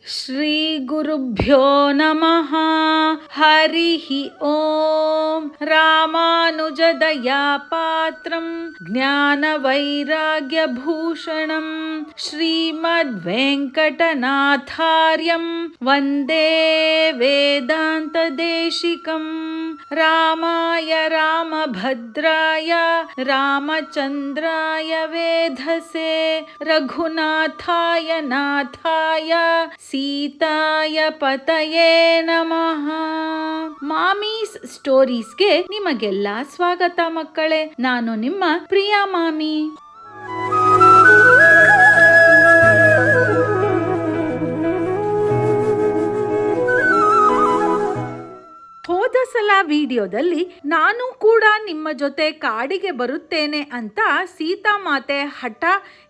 ಶ್ರೀ ಗುರುಭ್ಯೋ ನಮಃ. ಹರಿಃ ಓಂ. ರಾಮಾನುಜದಯಾ ಪಾತ್ರಂ ಜ್ಞಾನ ವೈರಾಗ್ಯ ಭೂಷಣಂ ಶ್ರೀಮದ್ ವೆಂಕಟನಾಥಾರ್ಯಂ ವಂದೇ ವೇದಾಂತ ದೇಶಿಕಂ. ರಾಮಾಯ ರಾಮಭದ್ರಾಯ ರಾಮಚಂದ್ರಾಯ ವೇಧಸೆ ರಘುನಾಥಾಯ ನಾಥಾಯ ಸೀತಾಯ ಪತಯೇ ನಮಃ. ಮಾಮೀಸ್ ಸ್ಟೋರೀಸ್ಗೆ ನಿಮಗೆಲ್ಲ ಸ್ವಾಗತ ಮಕ್ಕಳೇ. ನಾನು ನಿಮ್ಮ ಪ್ರಿಯ ಮಾಮಿ. ಹೋದ ಸಲ ವಿಡಿಯೋದಲ್ಲಿ ನಾನು ಕೂಡ ನಿಮ್ಮ ಜೊತೆ ಕಾಡಿಗೆ ಬರುತ್ತೇನೆ ಅಂತ ಸೀತಾಮಾತೆ ಹಠ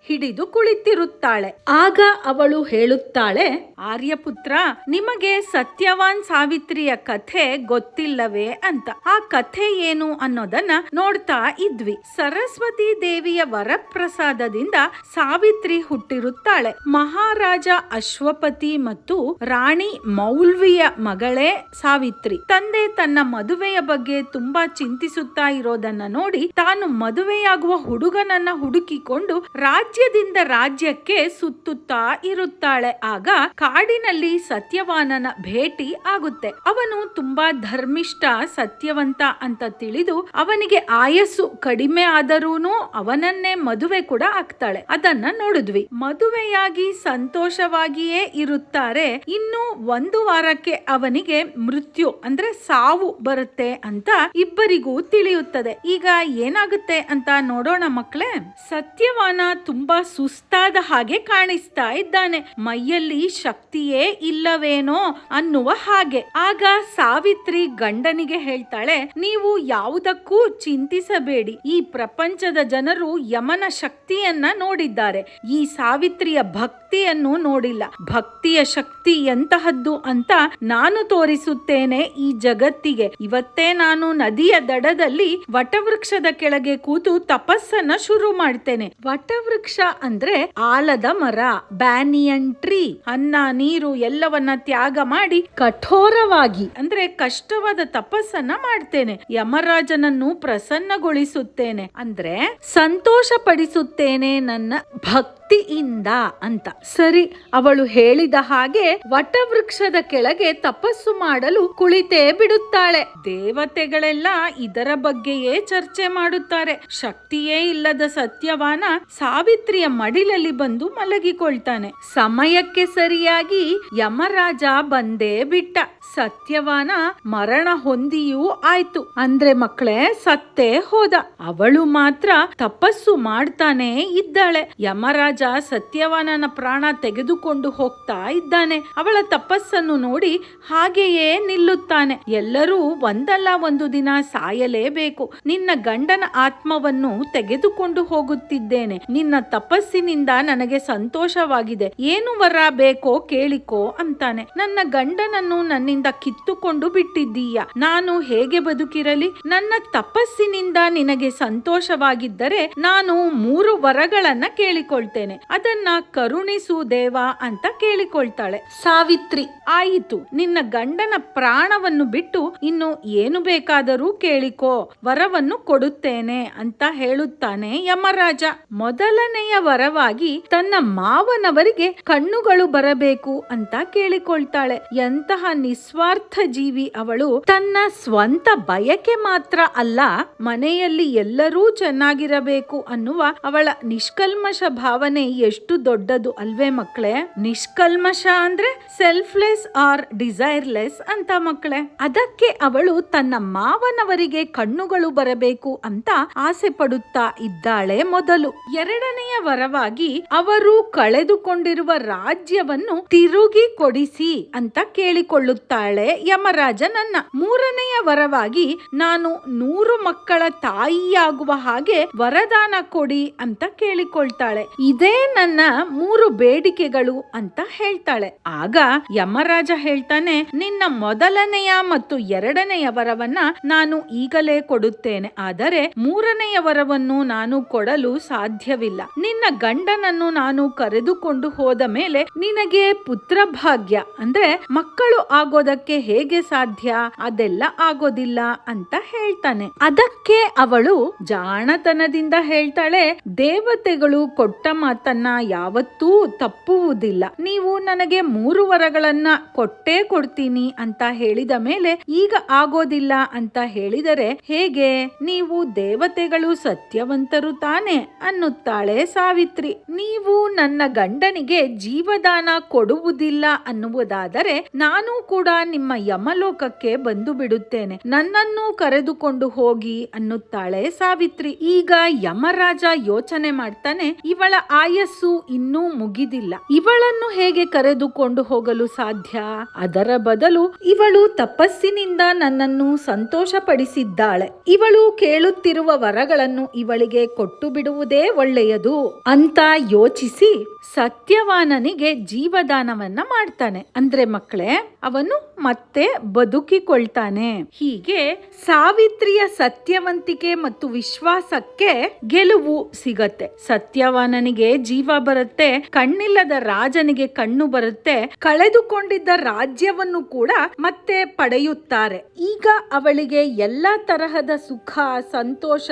ಹಿಡಿದು ಕುಳಿತಿರುತ್ತಾಳೆ. ಆಗ ಅವಳು ಹೇಳುತ್ತಾಳೆ, ಆರ್ಯಪುತ್ರ, ನಿಮಗೆ ಸತ್ಯವಾನ್ ಸಾವಿತ್ರಿಯ ಕಥೆ ಗೊತ್ತಿಲ್ಲವೇ ಅಂತ. ಆ ಕಥೆ ಏನು ಅನ್ನೋದನ್ನ ನೋಡ್ತಾ ಇದ್ವಿ. ಸರಸ್ವತಿ ದೇವಿಯ ವರಪ್ರಸಾದದಿಂದ ಸಾವಿತ್ರಿ ಹುಟ್ಟಿರುತ್ತಾಳೆ. ಮಹಾರಾಜ ಅಶ್ವಪತಿ ಮತ್ತು ರಾಣಿ ಮೌಲ್ವಿಯ ಮಗಳೇ ಸಾವಿತ್ರಿ. ತಂದೆ ತನ್ನ ಮದುವೆಯ ಬಗ್ಗೆ ತುಂಬಾ ಚಿಂತಿಸುತ್ತಾ ಇರೋದನ್ನ ನೋಡಿ ತಾನು ಮದುವೆಯಾಗುವ ಹುಡುಗನನ್ನ ಹುಡುಕಿಕೊಂಡು ರಾಜ್ಯದಿಂದ ರಾಜ್ಯಕ್ಕೆ ಸುತ್ತುತ್ತಾ ಇರುತ್ತಾಳೆ. ಆಗ ಕಾಡಿನಲ್ಲಿ ಸತ್ಯವಾನನ ಭೇಟಿ ಆಗುತ್ತೆ. ಅವನು ತುಂಬಾ ಧರ್ಮಿಷ್ಠ, ಸತ್ಯವಂತ ಅಂತ ತಿಳಿದು ಅವನಿಗೆ ಆಯಸ್ಸು ಕಡಿಮೆ ಆದರೂನು ಅವನನ್ನೇ ಮದುವೆ ಕೂಡ ಆಗ್ತಾಳೆ. ಅದನ್ನ ನೋಡಿದ್ವಿ. ಮದುವೆಯಾಗಿ ಸಂತೋಷವಾಗಿಯೇ ಇರುತ್ತಾರೆ. ಇನ್ನು 1 ವಾರಕ್ಕೆ ಅವನಿಗೆ ಮೃತ್ಯು ಅಂದ್ರೆ ಸಾವು ಬರುತ್ತೆ ಅಂತ ಇಬ್ಬರಿಗೂ ತಿಳಿಯುತ್ತದೆ. ಈಗ ಏನಾಗುತ್ತೆ ಅಂತ ನೋಡೋಣ ಮಕ್ಕಳೇ. ಸತ್ಯವಾನ ತುಂಬಾ ಸುಸ್ತಾದ ಹಾಗೆ ಕಾಣಿಸ್ತಾ ಇದ್ದಾನೆ. ಮೈಯಲ್ಲಿ ಶಕ್ತಿಯೇ ಇಲ್ಲವೇನೋ ಅನ್ನುವ ಹಾಗೆ. ಆಗ ಸಾವಿತ್ರಿ ಗಂಡನಿಗೆ ಹೇಳ್ತಾಳೆ, ನೀವು ಯಾವುದಕ್ಕೂ ಚಿಂತಿಸಬೇಡಿ. ಈ ಪ್ರಪಂಚದ ಜನರು ಯಮನ ಶಕ್ತಿಯನ್ನ ನೋಡಿದ್ದಾರೆ, ಈ ಸಾವಿತ್ರಿಯ ಭಕ್ತಿಯನ್ನು ನೋಡಿಲ್ಲ. ಭಕ್ತಿಯ ಶಕ್ತಿ ಎಂತಹದ್ದು ಅಂತ ನಾನು ತೋರಿಸುತ್ತೇನೆ ಈ ಜಗತ್ತಿಗೆ. ಇವತ್ತೇ ನಾನು ನದಿಯ ದಡದಲ್ಲಿ ವಟವೃಕ್ಷದ ಕೆಳಗೆ ಕೂತು ತಪಸ್ಸನ್ನ ಶುರು ಮಾಡ್ತೇನೆ. ವಟವೃಕ್ಷ ಅಂದ್ರೆ ಆಲದ ಮರ, ಬ್ಯಾನಿಯನ್ ಟ್ರೀ. ಅನ್ನ ನೀರು ಎಲ್ಲವನ್ನ ತ್ಯಾಗ ಮಾಡಿ ಕಠೋರವಾಗಿ ಅಂದ್ರೆ ಕಷ್ಟವಾದ ತಪಸ್ಸನ್ನ ಮಾಡ್ತೇನೆ. ಯಮರಾಜನನ್ನು ಪ್ರಸನ್ನಗೊಳಿಸುತ್ತೇನೆ ಅಂದ್ರೆ ಸಂತೋಷ ಪಡಿಸುತ್ತೇನೆ ನನ್ನ ಭಕ್ತಿಯಿಂದ ಅಂತ. ಸರಿ, ಅವಳು ಹೇಳಿದ ಹಾಗೆ ವಟವೃಕ್ಷದ ಕೆಳಗೆ ತಪಸ್ಸು ಮಾಡಲು ಕುಳಿತೇ ಬಿಡುತ್ತಾಳೆ. ದೇವತೆಗಳೆಲ್ಲ ಇದರ ಬಗ್ಗೆಯೇ ಚರ್ಚೆ ಮಾಡುತ್ತಾರೆ. ಶಕ್ತಿಯೇ ಇಲ್ಲದ ಸತ್ಯವಾನ ಸಾವಿತ್ರಿಯ ಮಡಿಲಲ್ಲಿ ಬಂದು ಮಲಗಿಕೊಳ್ತಾನೆ. ಸಮಯಕ್ಕೆ ಸರಿಯಾಗಿ ಯಮರಾಜ ಬಂದೇ ಬಿಟ್ಟ. ಸತ್ಯವಾನ ಮರಣ ಹೊಂದಿಯೂ ಆಯ್ತು. ಅಂದ್ರೆ ಮಕ್ಕಳೇ, ಸತ್ತೇ ಹೋದ. ಅವಳು ಮಾತ್ರ ತಪಸ್ಸು ಮಾಡ್ತಾನೆ ಇದ್ದಾಳೆ. ಯಮರಾಜ ಸತ್ಯವಾನನ ಪ್ರಾಣ ತೆಗೆದುಕೊಂಡು ಹೋಗ್ತಾ ಇದ್ದಾನೆ. ಅವಳ ತಪಸ್ಸನ್ನು ನೋಡಿ ಹಾಗೆಯೇ ನಿಲ್ಲುತ್ತಾನೆ. ಎಲ್ಲರೂ ಒಂದಲ್ಲ ಒಂದು ದಿನ ಸಾಯಲೇಬೇಕು. ನಿನ್ನ ಗಂಡನ ಆತ್ಮವನ್ನು ತೆಗೆದುಕೊಂಡು ಹೋಗುತ್ತಿದ್ದೇನೆ. ನಿನ್ನ ತಪಸ್ಸಿನಿಂದ ನನಗೆ ಸಂತೋಷವಾಗಿದೆ. ಏನು ವರ ಬೇಕೋ ಕೇಳಿಕೋ ಅಂತಾನೆ. ನನ್ನ ಗಂಡನನ್ನು ನನ್ನಿಂದ ಕಿತ್ತುಕೊಂಡು ಬಿಟ್ಟಿದ್ದೀಯ. ನಾನು ಹೇಗೆ ಬದುಕಿರಲಿ? ನನ್ನ ತಪಸ್ಸಿನಿಂದ ನಿನಗೆ ಸಂತೋಷವಾಗಿದ್ದರೆ ನಾನು 3 ವರಗಳನ್ನ ಕೇಳಿಕೊಳ್ತೇನೆ. ಅದನ್ನ ಕರುಣಿಸು ದೇವ ಅಂತ ಕೇಳಿಕೊಳ್ತಾಳೆ ಸಾವಿತ್ರಿ. ಆಯಿತು, ನಿನ್ನ ಗಂಡನ ಪ್ರಾಣವನ್ನು ಬಿಟ್ಟು ಇನ್ನು ಏನು ಬೇಕಾದರೂ ಕೇಳಿಕೋ, ವರವನ್ನು ಕೊಡುತ್ತೇನೆ ಅಂತ ಹೇಳುತ್ತಾನೆ ಯಮರಾಜ. ಮೊದಲನೆಯ ವರವಾಗಿ ತನ್ನ ಮಾವನವರಿಗೆ ಕಣ್ಣುಗಳು ಬರಬೇಕು ಅಂತ ಕೇಳಿಕೊಳ್ತಾಳೆ. ಎಂತಹ ನಿಸ್ವಾರ್ಥ ಜೀವಿ ಅವಳು. ತನ್ನ ಸ್ವಂತ ಬಯಕೆ ಮಾತ್ರ ಅಲ್ಲ, ಮನೆಯಲ್ಲಿ ಎಲ್ಲರೂ ಚೆನ್ನಾಗಿರಬೇಕು ಅನ್ನುವ ಅವಳ ನಿಷ್ಕಲ್ಮಶ ಭಾವನೆ ಎಷ್ಟು ದೊಡ್ಡದು ಅಲ್ವೇ ಮಕ್ಕಳೇ? ನಿಷ್ಕಲ್ಮಶ ಅಂದ್ರೆ ಸೆಲ್ಫ್ಲೆಸ್ ಆರ್ ಡಿಸೈರ್ಲೆಸ್ ಅಂತ ಮಕ್ಕಳೇ. ಅದಕ್ಕೆ ಅವಳು ತನ್ನ ಮಾವನವರಿಗೆ ಕಣ್ಣುಗಳು ಬರಬೇಕು ಅಂತ ಆಸೆ ಪಡುತ್ತಾ ಇದ್ದಾಳೆ ಮೊದಲು. ಎರಡನೆಯ ವರವಾಗಿ ಅವರು ಕಳೆದುಕೊಂಡಿರುವ ರಾಜ್ಯವನ್ನು ತಿರುಗಿ ಕೊಡಿಸಿ ಅಂತ ಕೇಳಿಕೊಳ್ಳುತ್ತಾಳೆ ಕೇಳುತ್ತಾಳೆ ಯಮರಾಜನನ್ನ. ಮೂರನೆಯ ವರವಾಗಿ ನಾನು 100 ಮಕ್ಕಳ ತಾಯಿಯಾಗುವ ಹಾಗೆ ವರದಾನ ಕೊಡಿ ಅಂತ ಕೇಳಿಕೊಳ್ತಾಳೆ. ಇದೇ ನನ್ನ 3 ಬೇಡಿಕೆಗಳು ಅಂತ ಹೇಳ್ತಾಳೆ. ಆಗ ಯಮರಾಜ ಹೇಳ್ತಾನೆ, ನಿನ್ನ ಮೊದಲನೆಯ ಮತ್ತು 2ನೆಯ ವರವನ್ನ ನಾನು ಈಗಲೇ ಕೊಡುತ್ತೇನೆ, ಆದರೆ 3ನೆಯ ವರವನ್ನು ನಾನು ಕೊಡಲು ಸಾಧ್ಯವಿಲ್ಲ. ನಿನ್ನ ಗಂಡನನ್ನು ನಾನು ಕರೆದುಕೊಂಡು ಹೋದ ಮೇಲೆ ನಿನಗೆ ಪುತ್ರ ಭಾಗ್ಯ ಅಂದ್ರೆ ಮಕ್ಕಳು ಆಗೋದಕ್ಕೆ ಹೇಗೆ ಸಾಧ್ಯ, ಅದೆಲ್ಲ ಆಗೋದಿಲ್ಲ ಅಂತ ಹೇಳ್ತಾನೆ. ಅದಕ್ಕೆ ಅವಳು ಜಾಣತನದಿಂದ ಹೇಳ್ತಾಳೆ, ದೇವತೆಗಳು ಕೊಟ್ಟ ಮಾತನ್ನ ಯಾವತ್ತೂ ತಪ್ಪುವುದಿಲ್ಲ. ನೀವು ನನಗೆ 3 ವರಗಳನ್ನ ಕೊಟ್ಟೇ ಕೊಡ್ತೀನಿ ಅಂತ ಹೇಳಿದ ಮೇಲೆ ಈಗ ಆಗೋದಿಲ್ಲ ಅಂತ ಹೇಳಿದರೆ ಹೇಗೆ? ನೀವು ದೇವತೆಗಳು ಸತ್ಯವಂತರು ತಾನೆ ಅನ್ನುತ್ತಾಳೆ ಸಾವಿತ್ರಿ. ನೀವು ನನ್ನ ಗಂಡನಿಗೆ ಜೀವದಾನ ಕೊಡುವುದಿಲ್ಲ ಅನ್ನುವುದಾದರೆ ನಾನು ಕೂಡ ನಿಮ್ಮ ಯಮಲೋಕಕ್ಕೆ ಬಂದು ಬಿಡುತ್ತೇನೆ, ನನ್ನನ್ನು ಕರೆದುಕೊಂಡು ಹೋಗಿ ಅನ್ನುತ್ತಾಳೆ ಸಾವಿತ್ರಿ. ಈಗ ಯಮರಾಜ ಯೋಚನೆ ಮಾಡ್ತಾನೆ, ಇವಳ ಆಯಸ್ಸು ಇನ್ನೂ ಮುಗಿದಿಲ್ಲ, ಇವಳನ್ನು ಹೇಗೆ ಕರೆದುಕೊಂಡು ಹೋಗಲು ಸಾಧ್ಯ? ಅದರ ಬದಲು ಇವಳು ತಪಸ್ಸಿನಿಂದ ನನ್ನನ್ನು ಸಂತೋಷಪಡಿಸಿದ್ದಾಳೆ, ಇವಳು ಕೇಳುತ್ತಿರುವ ವರಗಳನ್ನು ಇವಳಿಗೆ ಕೊಟ್ಟು ಬಿಡುವುದೇ ಒಳ್ಳೆಯದು ಅಂತ ಯೋಚಿಸಿ ಸತ್ಯವಾನನಿಗೆ ಜೀವದಾನವನ್ನ ಮಾಡ್ತಾನೆ. ಅಂದ್ರೆ ಮಕ್ಕಳೇ, ಅವನು ಮತ್ತೆ ಬದುಕಿಕೊಳ್ತಾನೆ. ಹೀಗೆ ಸಾವಿತ್ರಿಯ ಸತ್ಯವಂತಿಕೆ ಮತ್ತು ವಿಶ್ವಾಸಕ್ಕೆ ಗೆಲುವು ಸಿಗತ್ತೆ. ಸತ್ಯವಾನನಿಗೆ ಜೀವ ಬರುತ್ತೆ, ಕಣ್ಣಿಲ್ಲದ ರಾಜನಿಗೆ ಕಣ್ಣು ಬರುತ್ತೆ, ಕಳೆದುಕೊಂಡಿದ್ದ ರಾಜ್ಯವನ್ನು ಕೂಡ ಮತ್ತೆ ಪಡೆಯುತ್ತಾರೆ. ಈಗ ಅವಳಿಗೆ ಎಲ್ಲ ತರಹದ ಸುಖ, ಸಂತೋಷ,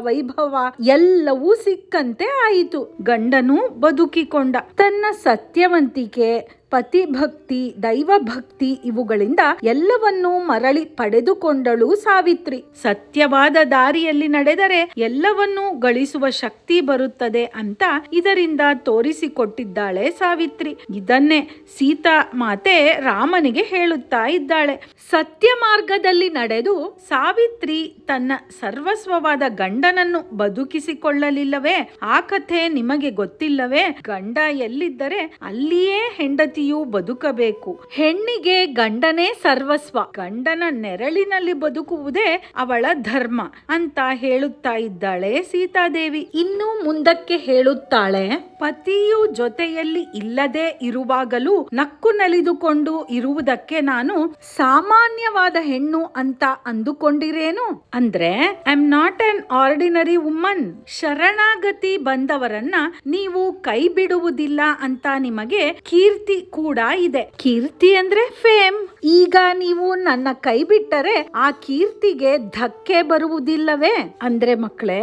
ವೈಭವ ಎಲ್ಲವೂ ಸಿಕ್ಕಂತೆ ಆಯಿತು. ಗಂಡನು ಬದುಕಿಕೊಂಡ. ತನ್ನ ಸತ್ಯವಂತಿಕೆ, ಪತಿಭಕ್ತಿ, ದೈವಭಕ್ತಿ ಇವುಗಳಿಂದ ಎಲ್ಲವನ್ನೂ ಮರಳಿ ಪಡೆದುಕೊಂಡಳು ಸಾವಿತ್ರಿ. ಸತ್ಯವಾದ ದಾರಿಯಲ್ಲಿ ನಡೆದರೆ ಎಲ್ಲವನ್ನೂ ಗಳಿಸುವ ಶಕ್ತಿ ಬರುತ್ತದೆ ಅಂತ ಇದರಿಂದ ತೋರಿಸಿಕೊಟ್ಟಿದ್ದಾಳೆ ಸಾವಿತ್ರಿ. ಇದನ್ನೇ ಸೀತಾ ಮಾತೆ ರಾಮನಿಗೆ ಹೇಳುತ್ತಾ ಇದ್ದಾಳೆ. ಸತ್ಯ ಮಾರ್ಗದಲ್ಲಿ ನಡೆದು ಸಾವಿತ್ರಿ ತನ್ನ ಸರ್ವಸ್ವವಾದ ಗಂಡನನ್ನು ಬದುಕಿಸಿಕೊಳ್ಳಲಿಲ್ಲವೇ? ಆ ಕಥೆ ನಿಮಗೆ ಗೊತ್ತಿಲ್ಲವೇ? ಗಂಡ ಎಲ್ಲಿದ್ದರೆ ಅಲ್ಲಿಯೇ ಹೆಂಡತಿ ಬದುಕಬೇಕು. ಹೆಣ್ಣಿಗೆ ಗಂಡನೇ ಸರ್ವಸ್ವ, ಗಂಡನ ನೆರಳಿನಲ್ಲಿ ಬದುಕುವುದೇ ಅವಳ ಧರ್ಮ ಅಂತ ಹೇಳುತ್ತಾ ಇದ್ದಾಳೆ ಸೀತಾದೇವಿ. ಇನ್ನು ಮುಂದಕ್ಕೆ ಹೇಳುತ್ತಾಳೆ, ಪತಿಯು ಜೊತೆಯಲ್ಲಿ ಇಲ್ಲದೆ ಇರುವಾಗಲೂ ನಕ್ಕು ನಲಿದುಕೊಂಡು ಇರುವುದಕ್ಕೆ ನಾನು ಸಾಮಾನ್ಯವಾದ ಹೆಣ್ಣು ಅಂತ ಅಂದುಕೊಂಡಿರೇನು? ಅಂದ್ರೆ I am not on ordinary woman. ಶರಣಾಗತಿ ಬಂದವರನ್ನ ನೀವು ಕೈ ಬಿಡುವುದಿಲ್ಲ ಅಂತ ನಿಮಗೆ ಕೀರ್ತಿ ಕೂಡ ಇದೆ. ಕೀರ್ತಿ ಅಂದ್ರೆ ಫೇಮ್. ಈಗ ನೀವು ನನ್ನ ಕೈ ಬಿಟ್ಟರೆ ಆ ಕೀರ್ತಿಗೆ ಧಕ್ಕೆ ಬರುವುದಿಲ್ಲವೇ? ಅಂದ್ರೆ ಮಕ್ಕಳೇ,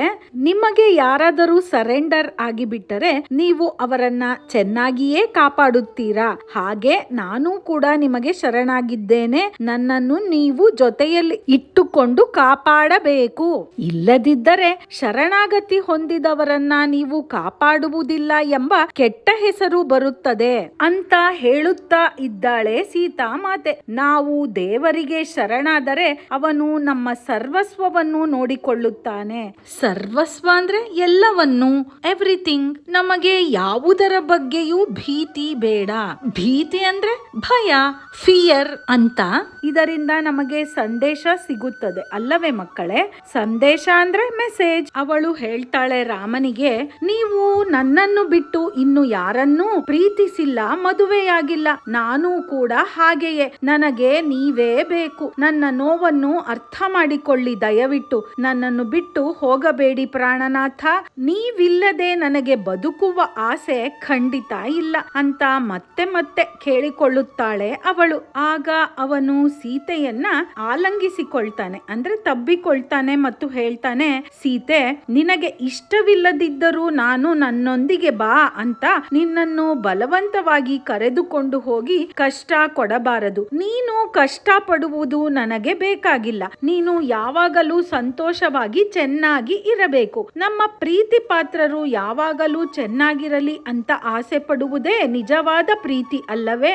ನಿಮಗೆ ಯಾರಾದರೂ ಸರೆಂಡರ್ ಆಗಿಬಿಟ್ಟರೆ ನೀವು ಅವರನ್ನ ಚೆನ್ನಾಗಿಯೇ ಕಾಪಾಡುತ್ತೀರಾ. ಹಾಗೆ ನಾನು ಕೂಡ ನಿಮಗೆ ಶರಣಾಗಿದ್ದೇನೆ. ನನ್ನನ್ನು ನೀವು ಜೊತೆಯಲ್ಲಿ ಇಟ್ಟುಕೊಂಡು ಕಾಪಾಡಬೇಕು. ಇಲ್ಲದಿದ್ದರೆ ಶರಣಾಗತಿ ಹೊಂದಿದವರನ್ನ ನೀವು ಕಾಪಾಡುವುದಿಲ್ಲ ಎಂಬ ಕೆಟ್ಟ ಹೆಸರು ಬರುತ್ತದೆ ಅಂತ ಹೇಳುತ್ತಾ ಇದ್ದಾಳೆ ಸೀತಾ ಮಾತೆ. ನಾವು ದೇವರಿಗೆ ಶರಣಾದರೆ ಅವನು ನಮ್ಮ ಸರ್ವಸ್ವವನ್ನು ನೋಡಿಕೊಳ್ಳುತ್ತಾನೆ. ಸರ್ವಸ್ವ ಅಂದ್ರೆ ಎಲ್ಲವನ್ನು, ಎವ್ರಿಥಿಂಗ್. ನಮಗೆ ಯಾವುದರ ಬಗ್ಗೆಯೂ ಭೀತಿ ಬೇಡ. ಭೀತಿ ಅಂದ್ರೆ ಭಯ, ಫಿಯರ್ ಅಂತ. ಇದರಿಂದ ನಮಗೆ ಸಂದೇಶ ಸಿಗುತ್ತದೆ ಅಲ್ಲವೇ ಮಕ್ಕಳೇ? ಸಂದೇಶ ಅಂದ್ರೆ ಮೆಸೇಜ್. ಅವಳು ಹೇಳ್ತಾಳೆ ರಾಮನಿಗೆ, ನೀವು ನನ್ನನ್ನು ಬಿಟ್ಟು ಇನ್ನು ಯಾರನ್ನೂ ಪ್ರೀತಿಸಿಲ್ಲ, ಮದುವೆಯಾಗಿಲ್ಲ. ನಾನು ಕೂಡ ಹಾಗೆಯೇ. ನನಗೆ ನೀವೇ ಬೇಕು. ನನ್ನ ನೋವನ್ನು ಅರ್ಥ ಮಾಡಿಕೊಳ್ಳಿ ದಯವಿಟ್ಟು. ನನ್ನನ್ನು ಬಿಟ್ಟು ಹೋಗಬೇಡಿ ಪ್ರಾಣನಾಥ. ನೀವಿಲ್ಲದೆ ನನಗೆ ಬದುಕುವ ಆಸೆ ಖಂಡಿತ ಇಲ್ಲ ಅಂತ ಮತ್ತೆ ಮತ್ತೆ ಕೇಳಿಕೊಳ್ಳುತ್ತಾಳೆ ಅವಳು. ಆಗ ಅವನು ಸೀತೆಯನ್ನ ಆಲಂಗಿಸಿಕೊಳ್ತಾನೆ, ಅಂದ್ರೆ ತಬ್ಬಿಕೊಳ್ತಾನೆ ಮತ್ತು ಹೇಳ್ತಾನೆ, ಸೀತೆ, ನಿನಗೆ ಇಷ್ಟವಿಲ್ಲದಿದ್ದರೂ ನಾನು ನನ್ನೊಂದಿಗೆ ಬಾ ಅಂತ ನಿನ್ನನ್ನು ಬಲವಂತವಾಗಿ ಕರೆದುಕೊಂಡು ಹೋಗಿ ಕಷ್ಟ ಕೊಡಬಾರದು. ನೀನು ಕಷ್ಟ ಪಡುವುದು ನನಗೆ ಬೇಕಾಗಿಲ್ಲ. ನೀನು ಯಾವಾಗಲೂ ಸಂತೋಷವಾಗಿ ಚೆನ್ನಾಗಿ ಇರಬೇಕು. ನಮ್ಮ ಪ್ರೀತಿ ಪಾತ್ರರು ಯಾವಾಗಲೂ ಚೆನ್ನಾಗಿರಲಿ ಅಂತ ಆಸೆ ಪಡುವುದೇ ನಿಜವಾದ ಪ್ರೀತಿ ಅಲ್ಲವೇ?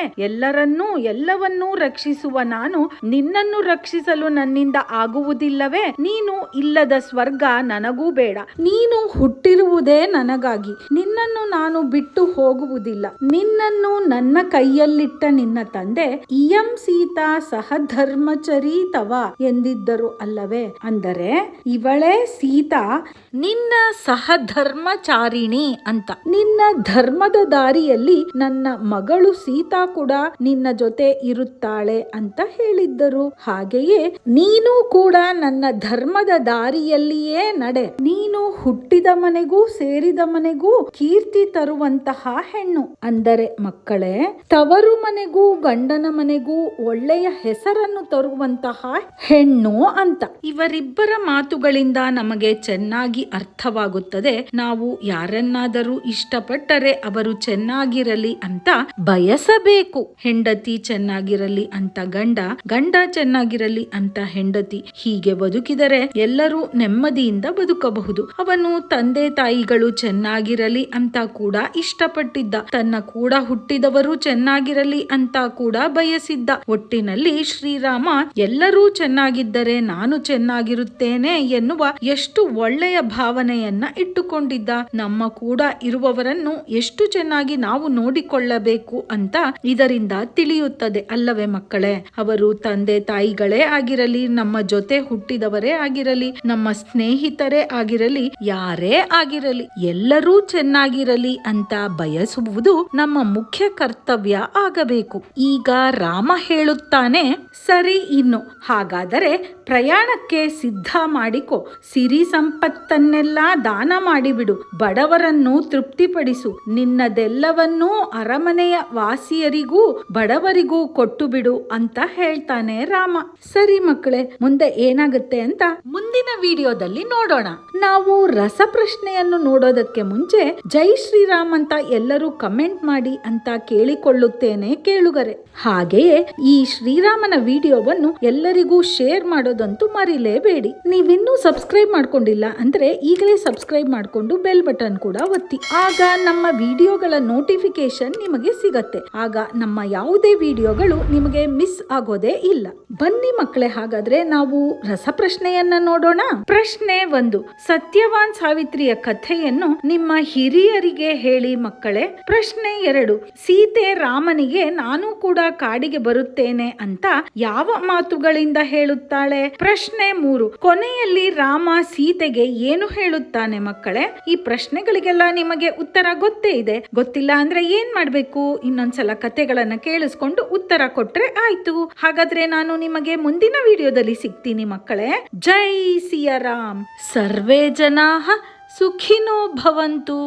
ಎಲ್ಲವನ್ನೂ ರಕ್ಷಿಸುವ ನಾನು ನಿನ್ನನ್ನು ರಕ್ಷಿಸಲು ನನ್ನಿಂದ ಆಗುವುದಿಲ್ಲವೇ? ನೀನು ಇಲ್ಲದ ಸ್ವರ್ಗ ನನಗೂ ಬೇಡ. ನೀನು ಹುಟ್ಟಿರುವುದೇ ನನಗಾಗಿ. ನಿನ್ನನ್ನು ನಾನು ಬಿಟ್ಟು ಹೋಗುವುದಿಲ್ಲ. ನಿನ್ನನ್ನು ನನ್ನ ಕೈಯಲ್ಲಿಟ್ಟ ನಿನ್ನ ತಂದೆ ಇಯಂ ಸೀತಾ ಸಹಧರ್ಮಚರಿ ತವ ಎಂದಿದ್ದರು ಅಲ್ಲವೇ. ಅಂದರೆ ಇವಳೇ ಸೀತಾ ನಿನ್ನ ಸಹಧರ್ಮಚಾರಿಣಿ ಅಂತ. ನಿನ್ನ ಧರ್ಮದ ದಾರಿಯಲ್ಲಿ ನನ್ನ ಮಗಳು ಸೀತಾ ಕೂಡ ನಿನ್ನ ಜೊತೆ ಇರುತ್ತಾಳೆ ಅಂತ ಹೇಳಿದ್ದರು. ಹಾಗೆಯೇ ನೀನು ಕೂಡ ನನ್ನ ಧರ್ಮದ ದಾರಿಯಲ್ಲಿಯೇ ನಡೆ. ನೀನು ಹುಟ್ಟಿದ ಮನೆಗೂ ಸೇರಿದ ಮನೆಗೂ ಕೀರ್ತಿ ತರುವಂತಹ ಹೆಣ್ಣು. ಅಂದರೆ ಮಕ್ಕಳೇ, ತವರು ಮನೆಗೂ ಗಂಡನ ಮನೆಗೂ ಒಳ್ಳೆಯ ಹೆಸರನ್ನು ತರುವಂತಹ ಹೆಣ್ಣು ಅಂತ. ಇವರಿಬ್ಬರ ಮಾತುಗಳಿಂದ ನಮಗೆ ಚೆನ್ನಾಗಿ ಅರ್ಥವಾಗುತ್ತದೆ. ನಾವು ಯಾರನ್ನಾದರೂ ಇಷ್ಟಪಟ್ಟರೆ ಅವರು ಚೆನ್ನಾಗಿರಲಿ ಅಂತ ಬಯಸಬೇಕು. ಹೆಂಡತಿ ಚೆನ್ನಾಗಿರಲಿ ಅಂತ ಗಂಡ, ಗಂಡ ಚೆನ್ನಾಗಿರಲಿ ಅಂತ ಹೆಂಡತಿ. ಹೀಗೆ ಬದುಕಿದರೆ ಎಲ್ಲರೂ ನೆಮ್ಮದಿಯಿಂದ ಬದುಕಬಹುದು. ಅವನು ತಂದೆ ತಾಯಿಗಳು ಚೆನ್ನಾಗಿರಲಿ ಅಂತ ಕೂಡ ಇಷ್ಟಪಟ್ಟಿದ್ದ. ತನ್ನ ಕೂಡ ಹುಟ್ಟಿದವರು ಚೆನ್ನಾಗಿರಲಿ ಅಂತ ಕೂಡ ಬಯಸಿದ್ದ. ಒಟ್ಟಿನಲ್ಲಿ ಶ್ರೀರಾಮ ಎಲ್ಲರೂ ಚೆನ್ನಾಗಿದ್ದರೆ ನಾನು ಚೆನ್ನಾಗಿರುತ್ತೇನೆ ಎನ್ನುವ ಎಷ್ಟು ಒಳ್ಳೆಯ ಭಾವನೆಯನ್ನ ಇಟ್ಟುಕೊಂಡಿದ್ದ. ನಮ್ಮ ಕೂಡ ಇರುವವರನ್ನು ಎಷ್ಟು ಚೆನ್ನಾಗಿ ನಾವು ನೋಡಿಕೊಳ್ಳಬೇಕು ಅಂತ ಇದರಿಂದ ತಿಳಿಯುತ್ತದೆ ಅಲ್ಲವೇ ಮಕ್ಕಳೇ. ಅವರು ತಂದೆ ತಾಯಿಗಳೇ ಆಗಿರಲಿ, ನಮ್ಮ ಜೊತೆ ಹುಟ್ಟಿದವರೇ ಆಗಿರಲಿ, ನಮ್ಮ ಸ್ನೇಹಿತರೇ ಆಗಿರಲಿ, ಯಾರೇ ಆಗಿರಲಿ, ಎಲ್ಲರೂ ಚೆನ್ನಾಗಿರಲಿ ಅಂತ ಬಯಸುವುದು ನಮ್ಮ ಮುಖ್ಯ ಕರ್ತವ್ಯ ಆಗಬೇಕು. ಈಗ ರಾಮ ಹೇಳುತ್ತಾನೆ, ಸರಿ, ಇನ್ನು ಹಾಗಾದರೆ ಪ್ರಯಾಣಕ್ಕೆ ಸಿದ್ಧ ಮಾಡಿಕೊ. ಸಿರಿ ಸಂಪತ್ತನ್ನೆಲ್ಲ ದಾನ ಮಾಡಿಬಿಡು. ಬಡವರನ್ನು ತೃಪ್ತಿಪಡಿಸು. ನಿನ್ನದೆಲ್ಲವನ್ನೂ ಅರಮನೆಯ ವಾಸಿಯರಿಗೂ ಬಡವರಿಗೂ ಕೊಟ್ಟು ಬಿಡು ಅಂತ ಹೇಳ್ತಾನೆ ರಾಮ. ಸರಿ ಮಕ್ಕಳೇ, ಮುಂದೆ ಏನಾಗುತ್ತೆ ಅಂತ ಮುಂದಿನ ವಿಡಿಯೋದಲ್ಲಿ ನೋಡೋಣ. ನಾವು ರಸಪ್ರಶ್ನೆಯನ್ನು ನೋಡೋದಕ್ಕೆ ಮುಂಚೆ ಜೈ ಶ್ರೀರಾಮ್ ಅಂತ ಎಲ್ಲರೂ ಕಮೆಂಟ್ ಮಾಡಿ ಅಂತ ಕೇಳಿಕೊಳ್ಳುತ್ತೇನೆ ಕೇಳುಗರೆ. ಹಾಗೆಯೇ ಈ ಶ್ರೀರಾಮನ ವಿಡಿಯೋವನ್ನು ಎಲ್ಲರಿಗೂ ಶೇರ್ ಮಾಡೋದಂತೂ ಮರಿಲೇಬೇಡಿ. ನೀವಿನ್ನೂ ಸಬ್ಸ್ಕ್ರೈಬ್ ಮಾಡ್ಕೊಂಡಿಲ್ಲ ಅಂದ್ರೆ ಈಗಲೇ ಸಬ್ಸ್ಕ್ರೈಬ್ ಮಾಡ್ಕೊಂಡು ಬೆಲ್ ಬಟನ್ ಕೂಡ ಒತ್ತಿ. ಆಗ ನಮ್ಮ ವಿಡಿಯೋಗಳ ನೋಟಿಫಿಕೇಶನ್ ನಿಮಗೆ ಸಿಗತ್ತೆ. ಆಗ ನಮ್ಮ ಯಾವುದೇ ವಿಡಿಯೋಗಳು ನಿಮಗೆ ಮಿಸ್ ಆಗೋದೇ ಇಲ್ಲ. ಬನ್ನಿ ಮಕ್ಕಳೇ, ಹಾಗಾದ್ರೆ ನಾವು ರಸಪ್ರಶ್ನೆಯನ್ನ ನೋಡೋಣ. ಪ್ರಶ್ನೆ 1. ಸತ್ಯವಾನ್ ಸಾವಿತ್ರಿಯ ಕಥೆಯನ್ನು ನಿಮ್ಮ ಹಿರಿಯರಿಗೆ ಹೇಳಿ ಮಕ್ಕಳೇ. ಪ್ರಶ್ನೆ 2. ಸೀತೆ ರಾಮನಿಗೆ ನಾನು ಕೂಡ ಕಾಡಿಗೆ ಬರುತ್ತೇನೆ ಅಂತ ಯಾವ ಮಾತುಗಳಿಂದ ಹೇಳುತ್ತಾಳೆ. ಪ್ರಶ್ನೆ 3. ಕೊನೆಯಲ್ಲಿ ರಾಮ ಸೀತೆಗೆ ಏನು ಹೇಳುತ್ತಾನೆ ಮಕ್ಕಳೇ. ಈ ಪ್ರಶ್ನೆಗಳಿಗೆಲ್ಲ ನಿಮಗೆ ಉತ್ತರ ಗೊತ್ತೇ ಇದೆ. ಗೊತ್ತಿಲ್ಲ ಅಂದ್ರೆ ಏನ್ ಮಾಡ್ಬೇಕು, ಇನ್ನೊಂದ್ಸಲ ಕಥೆಗಳನ್ನ ಕೇಳಿಸ್ಕೊಂಡು ಉತ್ತರ ಕೊಟ್ರೆ ಆಯ್ತು. ಹಾಗಾದ್ರೆ ನಾನು ನಿಮಗೆ ಮುಂದಿನ ವಿಡಿಯೋದಲ್ಲಿ ಸಿಗ್ತೀನಿ ಮಕ್ಕಳೇ. ಜೈ ಸಿಯಾರಾಮ್. ಸರ್ವೇ ಜನಾಃ ಸುಖಿನೋ ಭವಂತು.